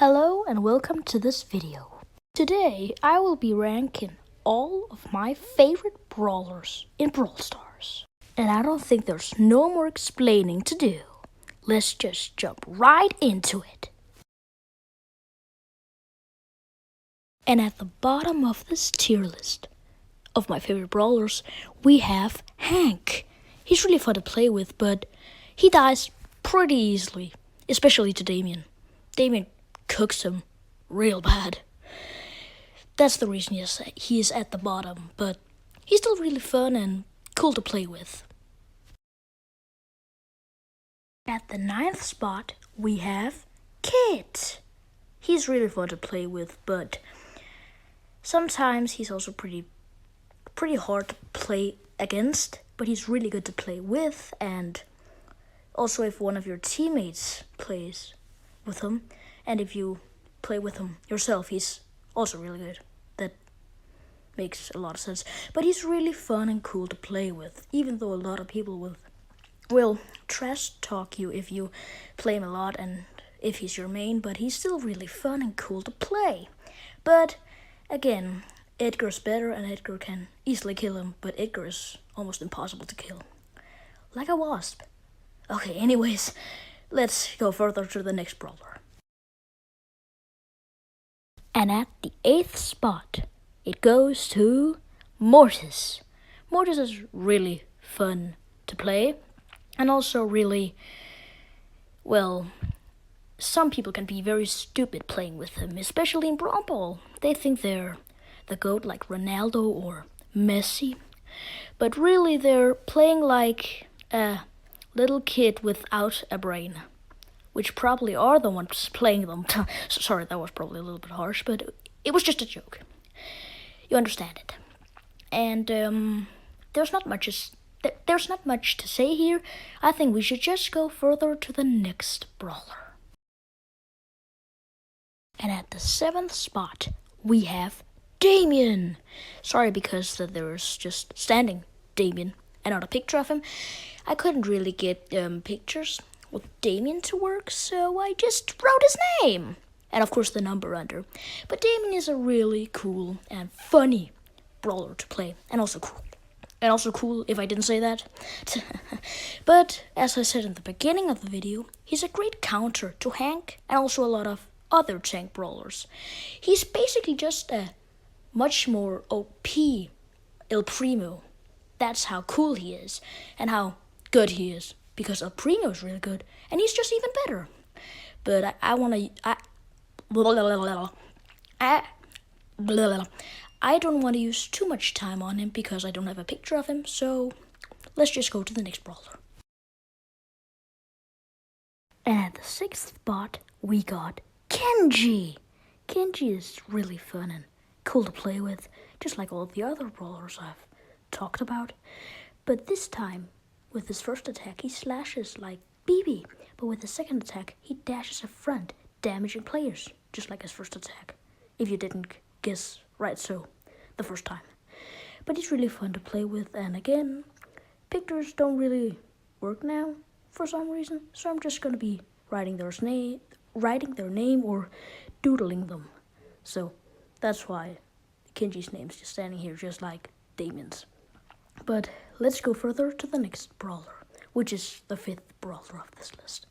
Hello and welcome to this video. Today I will be ranking all of my favorite brawlers in Brawl Stars. And I don't think there's no more explaining to do. Let's just jump right into it. And at the bottom of this tier list of my favorite brawlers, we have Hank. He's really fun to play with, but he dies pretty easily, especially to Damien. Damien cooks him real bad. That's the reason he is at the bottom, but he's still really fun and cool to play with. At the 9th spot, we have Kit. He's really fun to play with, but sometimes he's also pretty hard to play against, but he's really good to play with. And also if one of your teammates plays with him, and if you play with him yourself, he's also really good. That makes a lot of sense. But he's really fun and cool to play with, even though a lot of people will trash talk you if you play him a lot and if he's your main, but he's still really fun and cool to play. But again, Edgar's better and Edgar can easily kill him, but Edgar is almost impossible to kill. Like a wasp. Okay, anyways, let's go further to the next brawler. And at the 8th spot, it goes to Mortis. Mortis is really fun to play, and also really, well, some people can be very stupid playing with him, especially in Brawl Ball. They think they're the GOAT like Ronaldo or Messi, but really they're playing like a little kid without a brain, which probably are the ones playing them. Sorry, that was probably a little bit harsh, but it was just a joke. You understand it. And there's not much to say here. I think we should just go further to the next brawler. And at the 7th spot, we have Damien. Sorry, because there's just standing Damien and not a picture of him. I couldn't really get pictures with Damien to work, so I just wrote his name. And of course the number under. But Damien is a really cool and funny brawler to play. And also cool if I didn't say that. But as I said in the beginning of the video, he's a great counter to Hank and also a lot of other tank brawlers. He's basically just a much more OP El Primo. That's how cool he is and how good he is. Because El Primo is really good, and he's just even better. But I don't want to use too much time on him because I don't have a picture of him, so let's just go to the next brawler. And at the 6th spot, we got Kenji. Kenji is really fun and cool to play with, just like all the other brawlers I've talked about. But this time, with his first attack, he slashes like BB, but with his second attack, he dashes a front, damaging players, just like his first attack, if you didn't guess right so the first time. But he's really fun to play with, and again, pictures don't really work now for some reason, so I'm just gonna be writing their name or doodling them. So that's why Kenji's name is just standing here, just like Damien's. But let's go further to the next brawler, which is the 5th brawler of this list.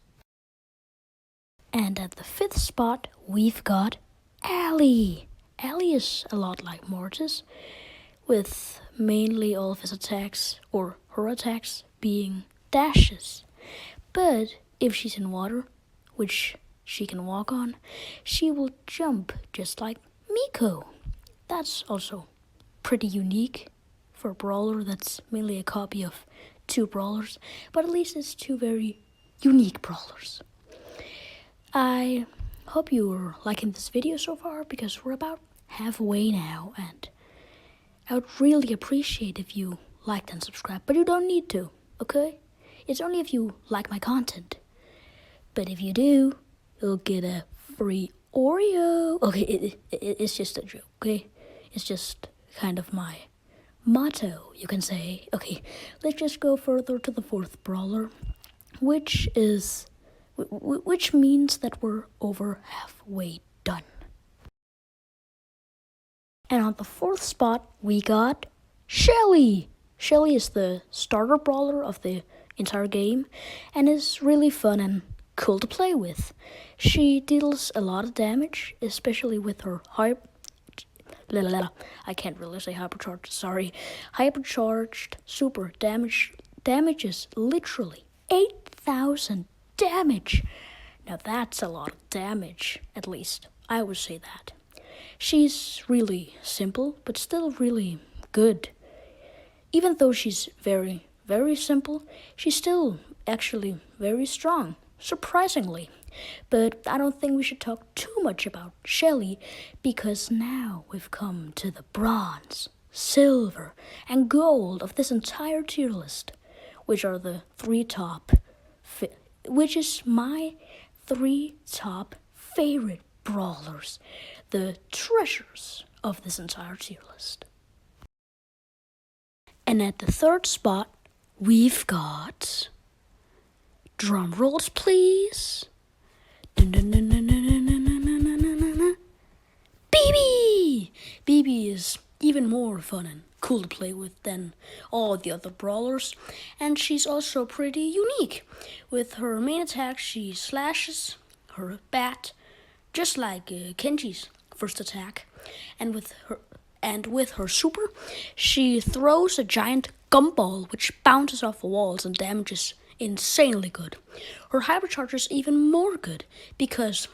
And at the 5th spot, we've got Allie. Allie is a lot like Mortis, with mainly all of his attacks, or her attacks, being dashes. But if she's in water, which she can walk on, she will jump just like Miko. That's also pretty unique for a brawler that's mainly a copy of 2 brawlers, but at least it's 2 very unique brawlers. I hope you're liking this video so far, because we're about halfway now, and I would really appreciate if you liked and subscribed, but you don't need to, okay? It's only if you like my content. But if you do, you'll get a free Oreo. Okay, it's just a joke, okay? It's just kind of my motto, you can say. Okay, let's just go further to the 4th brawler, which which means that we're over halfway done. And on the fourth spot, we got Shelly. Shelly is the starter brawler of the entire game and is really fun and cool to play with. She deals a lot of damage, especially with her I can't really say hypercharged, sorry. Hypercharged super damage damages literally 8,000 damage. Now that's a lot of damage, at least I would say that. She's really simple, but still really good. Even though she's very, very simple, she's still actually very strong, surprisingly. But I don't think we should talk too much about Shelly, because now we've come to the bronze, silver, and gold of this entire tier list, which are the which is my 3 top favorite brawlers, the treasures of this entire tier list. And at the third spot, we've got, drum rolls please, BB! BB is even more fun and cool to play with than all the other brawlers, and she's also pretty unique. With her main attack, she slashes her bat, just like Kenji's first attack, and with her super, she throws a giant gumball which bounces off the walls and damages insanely good. Her hypercharge is even more good, because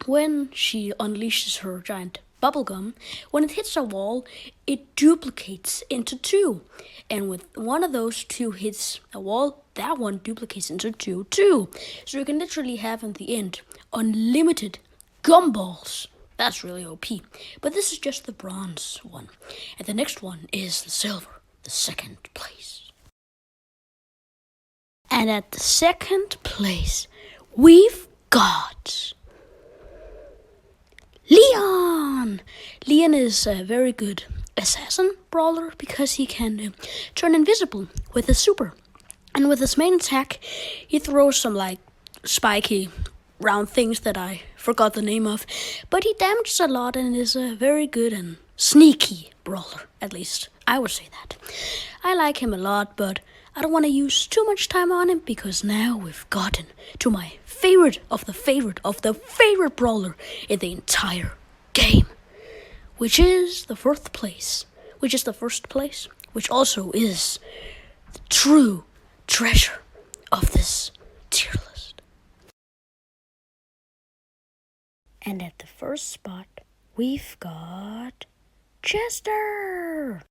when she unleashes her giant bubblegum, when it hits a wall, it duplicates into 2. And with one of those 2 hits a wall, that one duplicates into 2 too. So you can literally have, in the end, unlimited gumballs. That's really OP. But this is just the bronze one. And the next one is the silver, the second place. And at the second place, we've got Leon! Leon is a very good assassin brawler because he can turn invisible with his super. And with his main attack, he throws some spiky round things that I forgot the name of. But he damages a lot and is a very good and sneaky brawler, at least I would say that. I like him a lot, but I don't want to use too much time on him, because now we've gotten to my favorite of the favorite brawler in the entire game, which is the first place, which also is the true treasure of this tier list. And at the first spot, we've got Chester.